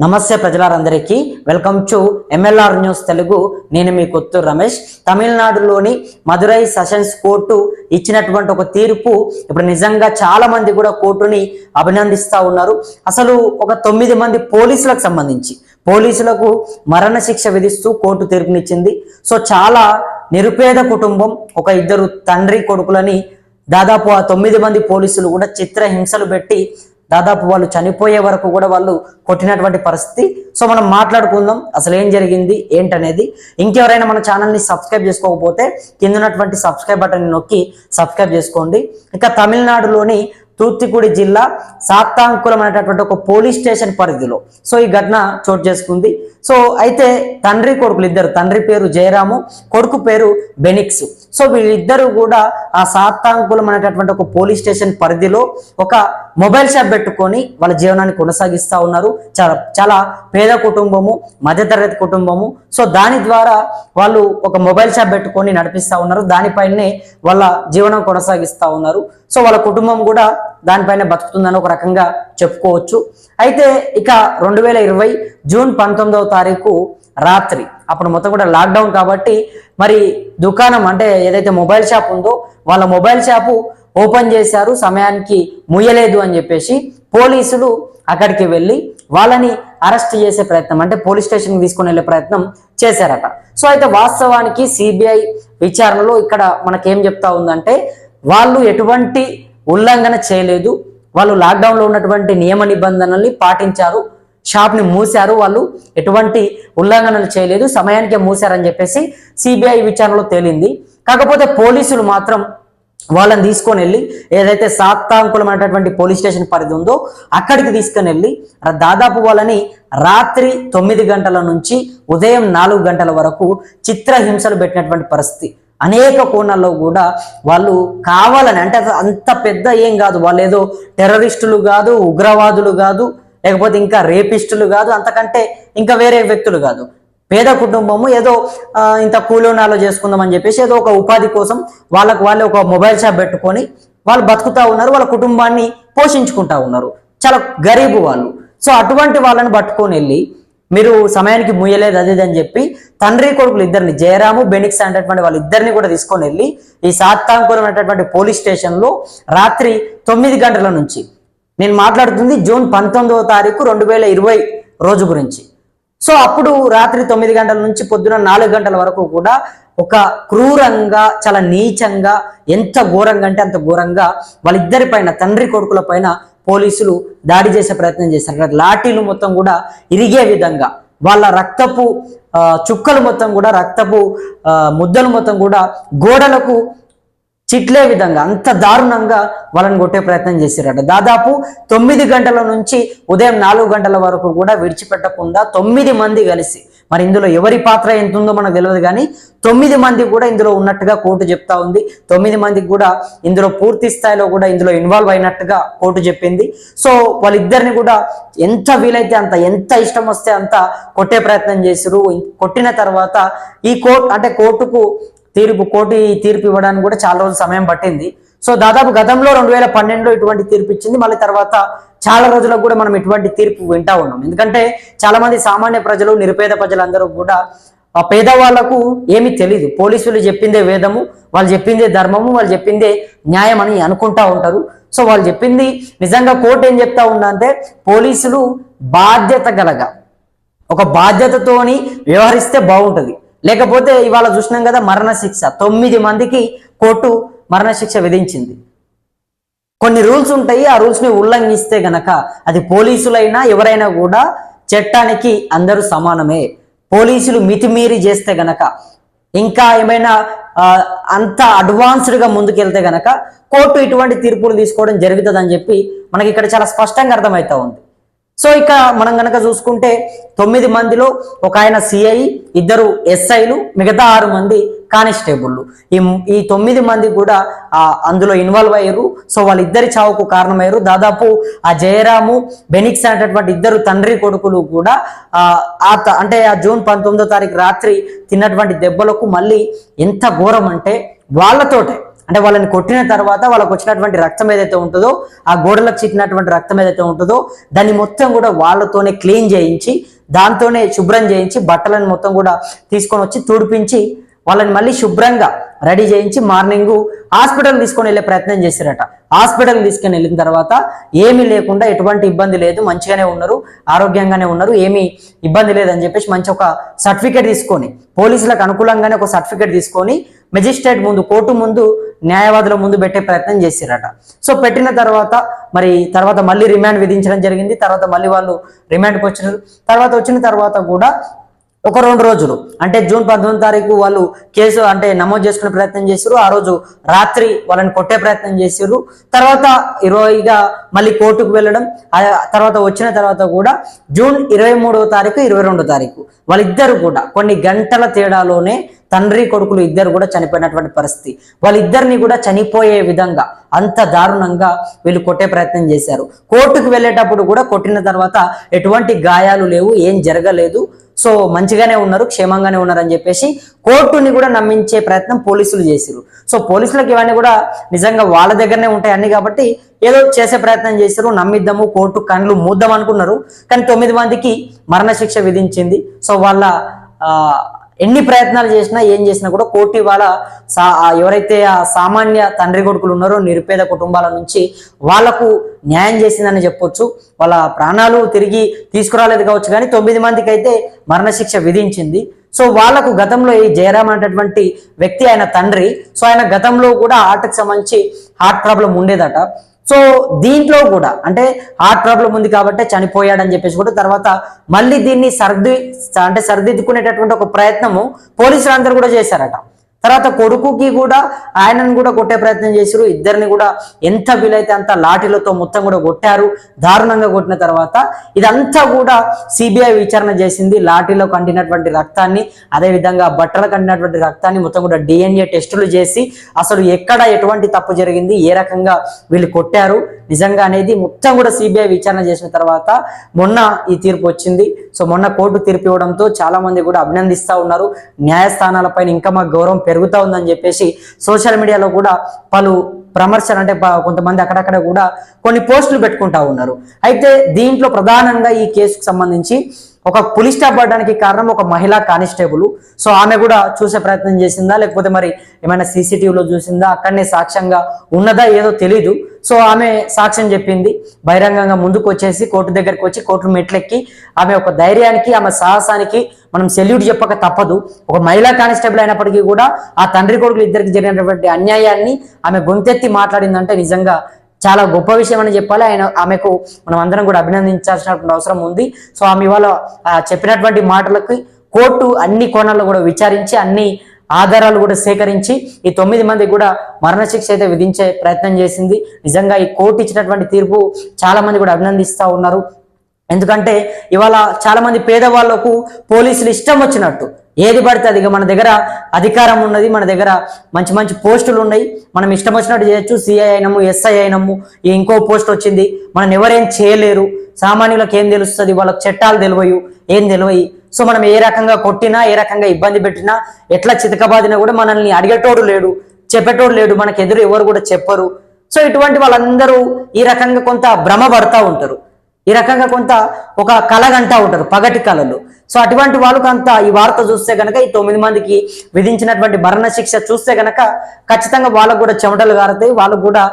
నమస్తే ప్రజలందరికీ welcome to MLR news Telugu. నేను మీ కొత్తూరు రమేష్. తమిళనాడులోని మదురై సెషన్స్ కోర్టు ఇచ్చినటువంటి ఒక తీర్పు ఇప్పుడు నిజంగా చాలా మంది కూడా కోర్టుని అభినందిస్తూ ఉన్నారు. అసలు ఒక 9 మంది పోలీసులకు సంబంధించి పోలీసులకు మరణ శిక్ష విధిస్తూ కోర్టు తీర్పునిచ్చింది. సో చాలా నిరుపేద కుటుంబం, ఒక ఇద్దరు తండ్రి కొడుకులని దాదాపు ఆ 9 మంది పోలీసులు కూడా చిత్రహింసలు పెట్టి దాదాపు వాళ్ళు చనిపోయే వరకు కూడా వాళ్ళు కొట్టినటువంటి పరిస్థితి. సో మనం మాట్లాడుకుందాం అసలు ఏం జరిగింది ఏంటనేది. ఇంకెవరైనా మన ఛానల్ని సబ్స్క్రైబ్ చేసుకోకపోతే కింద ఉన్నటువంటి సబ్స్క్రైబ్ బటన్ నొక్కి సబ్స్క్రైబ్ చేసుకోండి. ఇక తమిళనాడులోని తూత్తుకుడి జిల్లా సాత్తాంకులం అనేటటువంటి ఒక పోలీస్ స్టేషన్ పరిధిలో సో ఈ ఘటన చోటు చేసుకుంది. సో అయితే తండ్రి కొడుకులు ఇద్దరు, తండ్రి పేరు జయరాము, కొడుకు పేరు బెనిక్స్. సో వీళ్ళిద్దరూ కూడా ఆ సాత్తాంకులం అనేటటువంటి ఒక పోలీస్ స్టేషన్ పరిధిలో ఒక మొబైల్ షాప్ పెట్టుకొని వాళ్ళ జీవనాన్ని కొనసాగిస్తూ ఉన్నారు. చాలా పేద కుటుంబము, మధ్యతరగతి కుటుంబము. సో దాని ద్వారా వాళ్ళు ఒక మొబైల్ షాప్ పెట్టుకొని నడిపిస్తూ ఉన్నారు. దానిపైనే వాళ్ళ జీవనం కొనసాగిస్తూ ఉన్నారు. సో వాళ్ళ కుటుంబం కూడా దానిపైన బతుకుతుందని ఒక రకంగా చెప్పుకోవచ్చు. అయితే ఇక 2020 జూన్ 19వ తారీఖు రాత్రి, అప్పుడు మొత్తం కూడా లాక్డౌన్ కాబట్టి మరి దుకాణం అంటే ఏదైతే మొబైల్ షాప్ ఉందో వాళ్ళ మొబైల్ షాపు ఓపెన్ చేశారు, సమయానికి ముయ్యలేదు అని చెప్పేసి పోలీసులు అక్కడికి వెళ్ళి వాళ్ళని అరెస్ట్ చేసే ప్రయత్నం, అంటే పోలీస్ స్టేషన్కి తీసుకుని వెళ్ళే ప్రయత్నం చేశారట. సో అయితే వాస్తవానికి సిబిఐ విచారణలో ఇక్కడ మనకేం చెప్తా ఉందంటే వాళ్ళు ఎటువంటి ఉల్లంఘన చేయలేదు, వాళ్ళు లాక్డౌన్లో ఉన్నటువంటి నియమ నిబంధనల్ని పాటించారు, షాప్ని మూసారు, వాళ్ళు ఎటువంటి ఉల్లంఘనలు చేయలేదు, సమయానికే మూసారని చెప్పేసి సిబిఐ విచారణలో తేలింది. కాకపోతే పోలీసులు మాత్రం వాళ్ళని తీసుకొని వెళ్ళి ఏదైతే సాత్తాంకులం అనేటటువంటి పోలీస్ స్టేషన్ పరిధి ఉందో అక్కడికి తీసుకొని వెళ్ళి దాదాపు వాళ్ళని రాత్రి 9 గంటల నుంచి ఉదయం 4 గంటల వరకు చిత్రహింసలు పెట్టినటువంటి పరిస్థితి. అనేక కోణాల్లో కూడా వాళ్ళు కావాలని, అంటే అంత పెద్ద ఏం కాదు, వాళ్ళు ఏదో టెర్రరిస్టులు కాదు, ఉగ్రవాదులు కాదు, లేకపోతే ఇంకా రేపిస్టులు కాదు, అంతకంటే ఇంకా వేరే వ్యక్తులు కాదు. పేద కుటుంబము, ఏదో ఇంత కూలోనాలో చేసుకుందామని చెప్పేసి ఏదో ఒక ఉపాధి కోసం వాళ్ళే ఒక మొబైల్ షాప్ పెట్టుకొని వాళ్ళు బతుకుతా ఉన్నారు, వాళ్ళ కుటుంబాన్ని పోషించుకుంటా ఉన్నారు. చాలా గరీబు వాళ్ళు. సో అటువంటి వాళ్ళని పట్టుకొని వెళ్ళి మీరు సమయానికి ముయ్యలేదు అది అని చెప్పి తండ్రి కొడుకులు ఇద్దరిని, జయరాము బెనిక్స్ అనేటటువంటి వాళ్ళిద్దరిని కూడా తీసుకొని వెళ్ళి ఈ సాత్తాంకులం అనేటటువంటి పోలీస్ స్టేషన్లో రాత్రి 9 గంటల నుంచి, నేను మాట్లాడుతుంది జూన్ 19వ తారీఖు 2020 రోజు గురించి. సో అప్పుడు రాత్రి 9 గంటల నుంచి పొద్దున 4 గంటల వరకు కూడా ఒక క్రూరంగా, చాలా నీచంగా, ఎంత ఘోరంగా అంటే అంత ఘోరంగా వాళ్ళిద్దరి పైన, తండ్రి కొడుకుల పైన పోలీసులు దాడి చేసే ప్రయత్నం చేశారు. లాఠీలు మొత్తం కూడా ఇరిగే విధంగా, వాళ్ళ రక్తపు చుక్కలు మొత్తం కూడా, రక్తపు ముద్దలు మొత్తం కూడా గోడలకు చిట్లే విధంగా అంత దారుణంగా వాళ్ళని కొట్టే ప్రయత్నం చేశారట. దాదాపు 9 గంటల నుంచి ఉదయం 4 గంటల వరకు కూడా విడిచిపెట్టకుండా 9 మంది కలిసి, మరి ఇందులో ఎవరి పాత్ర ఎంత ఉందో మనకు తెలియదు కానీ 9 మంది కూడా ఇందులో ఉన్నట్టుగా కోర్టు చెప్తా ఉంది. 9 మందికి కూడా ఇందులో పూర్తి స్థాయిలో కూడా ఇందులో ఇన్వాల్వ్ అయినట్టుగా కోర్టు చెప్పింది. సో వాళ్ళిద్దరిని కూడా ఎంత వీలైతే అంత, ఎంత ఇష్టం వస్తే అంత కొట్టే ప్రయత్నం చేశారు. కొట్టిన తర్వాత ఈ కోర్టుకు తీర్పు ఇవ్వడానికి కూడా చాలా రోజులు సమయం పట్టింది. సో దాదాపు గతంలో 2012లో ఇటువంటి తీర్పు ఇచ్చింది. మళ్ళీ తర్వాత చాలా రోజులకు కూడా మనం ఇటువంటి తీర్పు వింటా ఉన్నాం. ఎందుకంటే చాలా మంది సామాన్య ప్రజలు, నిరుపేద ప్రజలందరూ కూడా ఆ పేదవాళ్లకు ఏమీ తెలీదు. పోలీసులు చెప్పిందే వేదము, వాళ్ళు చెప్పిందే ధర్మము, వాళ్ళు చెప్పిందే న్యాయం అని అనుకుంటా ఉంటారు. సో వాళ్ళు చెప్పింది నిజంగా కోర్టు ఏం చెప్తా ఉందంటే పోలీసులు బాధ్యత గలగా, ఒక బాధ్యతతోని వ్యవహరిస్తే బాగుంటుంది. లేకపోతే ఇవాళ చూసినాం కదా మరణశిక్ష, 9 మందికి కోర్టు మరణశిక్ష విధించింది. కొన్ని రూల్స్ ఉంటాయి, ఆ రూల్స్ని ఉల్లంఘిస్తే గనక అది పోలీసులైనా ఎవరైనా కూడా చట్టానికి అందరూ సమానమే. పోలీసులు మితిమీరి చేస్తే గనక, ఇంకా ఏమైనా అంత అడ్వాన్స్డ్గా ముందుకెళ్తే గనక కోర్టు ఇటువంటి తీర్పులు తీసుకోవడం జరుగుతుందని చెప్పి మనకి ఇక్కడ చాలా స్పష్టంగా అర్థమవుతా ఉంది. సో ఇక మనం గనక చూసుకుంటే 9 మందిలో ఒక ఆయన సిఐ, 2 ఎస్ఐలు, మిగతా 6 మంది కానిస్టేబుళ్ళు. ఈ 9 మంది కూడా అందులో ఇన్వాల్వ్ అయ్యారు. సో వాళ్ళిద్దరి చావుకు కారణమయ్యారు. దాదాపు ఆ జయరాము, బెనిక్స్ అనేటటువంటి 2 తండ్రి కొడుకులు కూడా అంటే ఆ జూన్ 19వ తారీఖు రాత్రి తిన్నటువంటి దెబ్బలకు మళ్ళీ ఎంత ఘోరం అంటే వాళ్ళతోటే, అంటే వాళ్ళని కొట్టిన తర్వాత వాళ్ళకు వచ్చినటువంటి రక్తం ఏదైతే ఉంటుందో, ఆ గోడలకు చిక్కినటువంటి రక్తం ఏదైతే ఉంటుందో దాన్ని మొత్తం కూడా వాళ్ళతోనే క్లీన్ చేయించి, దాంతోనే శుభ్రం చేయించి, బట్టలను మొత్తం కూడా తీసుకొని వచ్చి తుడిపించి వాళ్ళని మళ్ళీ శుభ్రంగా రెడీ చేయించి మార్నింగ్ హాస్పిటల్ తీసుకొని వెళ్ళే ప్రయత్నం చేశారట. హాస్పిటల్ తీసుకొని వెళ్ళిన తర్వాత ఏమీ లేకుండా, ఎటువంటి ఇబ్బంది లేదు, మంచిగానే ఉన్నారు, ఆరోగ్యంగానే ఉన్నారు, ఏమీ ఇబ్బంది లేదని చెప్పేసి మంచి ఒక సర్టిఫికేట్ తీసుకొని, పోలీసులకు అనుకూలంగానే ఒక సర్టిఫికేట్ తీసుకొని మెజిస్ట్రేట్ ముందు, కోర్టు ముందు, న్యాయవాదుల ముందు పెట్టే ప్రయత్నం చేశారట. సో పెట్టిన తర్వాత తర్వాత మళ్ళీ రిమాండ్ విధించడం జరిగింది. తర్వాత మళ్ళీ వాళ్ళు రిమాండ్కి వచ్చినారు. వచ్చిన తర్వాత కూడా ఒక 2 రోజులు అంటే జూన్ 19 తారీఖు వాళ్ళు కేసు అంటే నమోదు చేసుకునే ప్రయత్నం చేశారు. ఆ రోజు రాత్రి వాళ్ళని కొట్టే ప్రయత్నం చేశారు. తర్వాత 20గా మళ్ళీ కోర్టుకు వెళ్ళడం, తర్వాత వచ్చిన తర్వాత కూడా జూన్ 23వ తారీఖు 22వ తారీఖు వాళ్ళిద్దరు కూడా కొన్ని గంటల తేడాలోనే తండ్రి కొడుకులు ఇద్దరు కూడా చనిపోయినటువంటి పరిస్థితి. వాళ్ళిద్దరిని కూడా చనిపోయే విధంగా అంత దారుణంగా వీళ్ళు కొట్టే ప్రయత్నం చేశారు. కోర్టుకు వెళ్ళేటప్పుడు కూడా కొట్టిన తర్వాత ఎటువంటి గాయాలు లేవు, ఏం జరగలేదు, సో మంచిగానే ఉన్నారు, క్షేమంగానే ఉన్నారు అని చెప్పేసి కోర్టుని కూడా నమ్మించే ప్రయత్నం పోలీసులు చేశారు. సో పోలీసులకు ఇవన్నీ కూడా నిజంగా వాళ్ళ దగ్గరనే ఉంటాయి అన్ని, కాబట్టి ఏదో చేసే ప్రయత్నం చేశారు. నమ్మిద్దాము, కోర్టు కళ్ళు మూద్దాం అనుకున్నారు. కానీ 9 మందికి మరణశిక్ష విధించింది. సో వాళ్ళ ఎన్ని ప్రయత్నాలు చేసినా ఏం చేసినా కూడా కోర్టు ఇవాళ ఎవరైతే ఆ సామాన్య తండ్రి కొడుకులు ఉన్నారో నిరుపేద కుటుంబాల నుంచి వాళ్లకు న్యాయం చేసిందని చెప్పొచ్చు. వాళ్ళ ప్రాణాలు తిరిగి తీసుకురాలేదు కావచ్చు, కానీ 9 మందికి అయితే మరణశిక్ష విధించింది. సో వాళ్లకు గతంలో ఈ జయరామ్ అనేటటువంటి వ్యక్తి, ఆయన తండ్రి, సో ఆయన గతంలో కూడా హార్ట్కి సంబంధించి హార్ట్ ప్రాబ్లం ఉండేదట. సో దీంట్లో కూడా అంటే హార్ట్ ప్రాబ్లం ఉంది కాబట్టి చనిపోయాడని చెప్పేసి కూడా తర్వాత మళ్ళీ దీన్ని సరిదిద్దుకునేటటువంటి ఒక ప్రయత్నము పోలీసులు అందరూ కూడా చేశారట. తర్వాత కొడుకుకి కూడా ఆయనను కూడా కొట్టే ప్రయత్నం చేశారు. ఇద్దరిని కూడా ఎంత వీలైతే అంత లాఠీలతో మొత్తం కూడా కొట్టారు. దారుణంగా కొట్టిన తర్వాత ఇదంతా కూడా సిబిఐ విచారణ చేసింది. లాఠీలో కంటినటువంటి రక్తాన్ని, అదేవిధంగా బట్టలు కంటినటువంటి రక్తాన్ని మొత్తం కూడా DNA టెస్టులు చేసి అసలు ఎక్కడ ఎటువంటి తప్పు జరిగింది, ఏ రకంగా వీళ్ళు కొట్టారు నిజంగా అనేది మొత్తం కూడా సిబిఐ విచారణ చేసిన తర్వాత మొన్న ఈ తీర్పు వచ్చింది. సో మొన్న కోర్టు తీర్పు ఇవ్వడంతో చాలా మంది కూడా అభినందిస్తూ ఉన్నారు. న్యాయస్థానాలపైన ఇంకా మాకు గౌరవం పెరుగుతూ ఉందని చెప్పేసి సోషల్ మీడియాలో కూడా పలు ప్రమర్శలు అంటే కొంతమంది అక్కడక్కడ కూడా కొన్ని పోస్టులు పెట్టుకుంటా ఉన్నారు. అయితే దీంట్లో ప్రధానంగా ఈ కేసుకు సంబంధించి ఒక పులి స్టాప్ పడడానికి కారణం ఒక మహిళా కానిస్టేబుల్. సో ఆమె కూడా చూసే ప్రయత్నం చేసిందా, లేకపోతే మరి ఏమైనా CCTVలో చూసిందా, అక్కడనే సాక్ష్యంగా ఉన్నదా ఏదో తెలీదు. సో ఆమె సాక్ష్యం చెప్పింది, బహిరంగంగా ముందుకు వచ్చేసి కోర్టు దగ్గరికి వచ్చి కోర్టు మెట్లెక్కి ఆమె ఒక ధైర్యానికి, ఆమె సాహసానికి మనం సెల్యూట్ చెప్పక తప్పదు. ఒక మహిళా కానిస్టేబుల్ అయినప్పటికీ కూడా ఆ తండ్రి కొడుకులు ఇద్దరికి జరిగినటువంటి అన్యాయాన్ని ఆమె గొంతెత్తి మాట్లాడిందంటే నిజంగా చాలా గొప్ప విషయం అని చెప్పాలి. ఆమెకు మనం అందరం కూడా అభినందించాల్సినటువంటి అవసరం ఉంది. సో ఆమె ఇవాళ చెప్పినటువంటి మాటలకి కోర్టు అన్ని కోణాల్లో కూడా విచారించి అన్ని ఆధారాలు కూడా సేకరించి ఈ 9 మందికి కూడా మరణశిక్ష అయితే విధించే ప్రయత్నం చేసింది. నిజంగా ఈ కోర్టు ఇచ్చినటువంటి తీర్పు చాలా మంది కూడా అభినందిస్తూ ఉన్నారు. ఎందుకంటే ఇవాళ చాలా మంది పేదవాళ్లకు పోలీసులు ఇష్టం వచ్చినట్టు ఏది పడితే అది, మన దగ్గర అధికారం ఉన్నది, మన దగ్గర మంచి మంచి పోస్టులు ఉన్నాయి, మనం ఇష్టం వచ్చినట్టు చేయొచ్చు, CI అయినము, SI అయినము, ఇంకో పోస్ట్ వచ్చింది, మనం ఎవరేం చేయలేరు, సామాన్యులకు ఏం తెలుస్తుంది, వాళ్ళకి చట్టాలు తెలియవు, ఏం తెలియవు. సో మనం ఏ రకంగా కొట్టినా, ఏ రకంగా ఇబ్బంది పెట్టినా, ఎట్లా చితకబాదినా కూడా మనల్ని అడిగేటోడు లేడు, చెప్పేటోడు లేడు, మనకు ఎదురు ఎవరు కూడా చెప్పరు. సో ఇటువంటి వాళ్ళందరూ ఈ రకంగా కొంత భ్రమ పడతా ఉంటారు, ఈ రకంగా కొంత ఒక కలగంటా ఉంటారు, పగటి కళలు. సో అటువంటి వాళ్ళకు అంతా ఈ వార్త చూస్తే కనుక ఈ 9 మందికి విధించినటువంటి మరణ శిక్ష చూస్తే కనుక ఖచ్చితంగా వాళ్ళకు కూడా చెమటలు గారుతాయి. వాళ్ళకు కూడా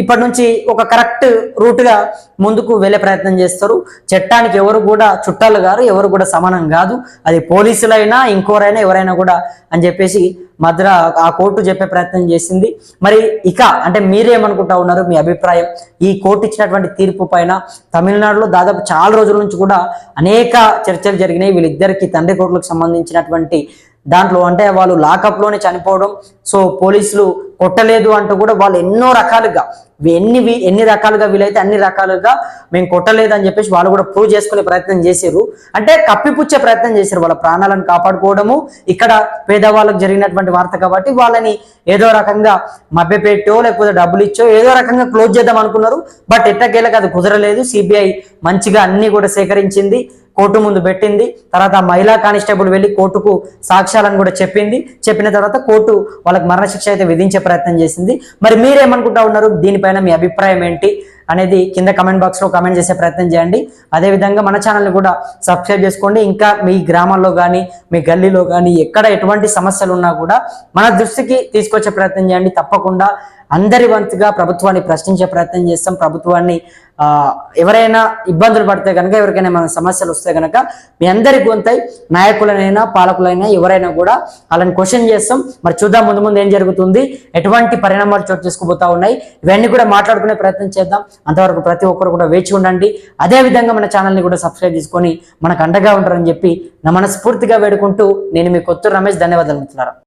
ఇప్పటి నుంచి ఒక కరెక్ట్ రూట్ గా ముందుకు వెళ్ళే ప్రయత్నం చేస్తారు. చట్టానికి ఎవరు కూడా చుట్టాలు గారు, ఎవరు కూడా సమానం కాదు, అది పోలీసులైనా ఇంకోరైనా ఎవరైనా కూడా అని చెప్పేసి ఆ కోర్టు చెప్పే ప్రయత్నం చేసింది. మరి ఇక అంటే మీరేమనుకుంటా ఉన్నారు, మీ అభిప్రాయం ఈ కోర్టు ఇచ్చినటువంటి తీర్పు పైన? తమిళనాడులో దాదాపు చాలా రోజుల నుంచి కూడా అనేక చర్చలు జరిగినాయి వీళ్ళిద్దరికి, తండ్రి కొడుకులకు సంబంధించినటువంటి దాంట్లో. అంటే వాళ్ళు లాకప్ లోనే చనిపోవడం, సో పోలీసులు కొట్టలేదు అంటూ కూడా వాళ్ళు ఎన్నో రకాలుగా ఎన్ని రకాలుగా వీలైతే అన్ని రకాలుగా మేము కొట్టలేదు అని చెప్పేసి వాళ్ళు కూడా ప్రూవ్ చేసుకునే ప్రయత్నం చేశారు. అంటే కప్పిపుచ్చే ప్రయత్నం చేశారు, వాళ్ళ ప్రాణాలను కాపాడుకోవడము. ఇక్కడ పేదవాళ్ళకు జరిగినటువంటి వార్త కాబట్టి వాళ్ళని ఏదో రకంగా మభ్యపెట్టో లేకపోతే డబ్బులు ఇచ్చో ఏదో రకంగా క్లోజ్ చేద్దాం అనుకున్నారు. బట్ ఎట్టకేలకు అది కుదరలేదు. సిబిఐ మంచిగా అన్ని కూడా సేకరించింది, కోర్టు ముందు పెట్టింది. తర్వాత మహిళా కానిస్టేబుల్ వెళ్ళి కోర్టుకు సాక్ష్యాలను కూడా చెప్పిన తర్వాత కోర్టు వాళ్ళకి మరణశిక్ష అయితే విధించే ప్రయత్నం చేసింది. మరి మీరేమనుకుంటా ఉన్నారు, దీనిపైన మీ అభిప్రాయం ఏంటి అనేది కింద కమెంట్ బాక్స్ లో కమెంట్ చేసే ప్రయత్నం చేయండి. అదేవిధంగా మన ఛానల్ని కూడా సబ్స్క్రైబ్ చేసుకోండి. ఇంకా మీ గ్రామాల్లో కానీ మీ గల్లీలో కానీ ఎక్కడ ఎటువంటి సమస్యలు ఉన్నా కూడా మన దృష్టికి తీసుకొచ్చే ప్రయత్నం చేయండి. తప్పకుండా అందరి వంతుగా ప్రభుత్వాన్ని ప్రశ్నించే ప్రయత్నం చేస్తాం. ప్రభుత్వాన్ని ఎవరైనా ఇబ్బందులు పడితే కనుక, ఎవరికైనా మన సమస్యలు వస్తే కనుక మీ అందరి గొంతై నాయకులనైనా పాలకులైనా ఎవరైనా కూడా వాళ్ళని క్వశ్చన్ చేస్తాం. మరి చూద్దాం ముందు ముందు ఏం జరుగుతుంది, ఎటువంటి పరిణామాలు చోటు చేసుకోబోతా ఉన్నాయి, ఇవన్నీ కూడా మాట్లాడుకునే ప్రయత్నం చేద్దాం. అంతవరకు ప్రతి ఒక్కరు కూడా వేచి ఉండండి. అదేవిధంగా మన ఛానల్ని కూడా సబ్స్క్రైబ్ చేసుకొని మనకు అండగా ఉంటారని చెప్పి నా మనస్ఫూర్తిగా వేడుకుంటూ నేను మీ కొత్తూరు రమేష్. ధన్యవాదాలు మిత్రులారా.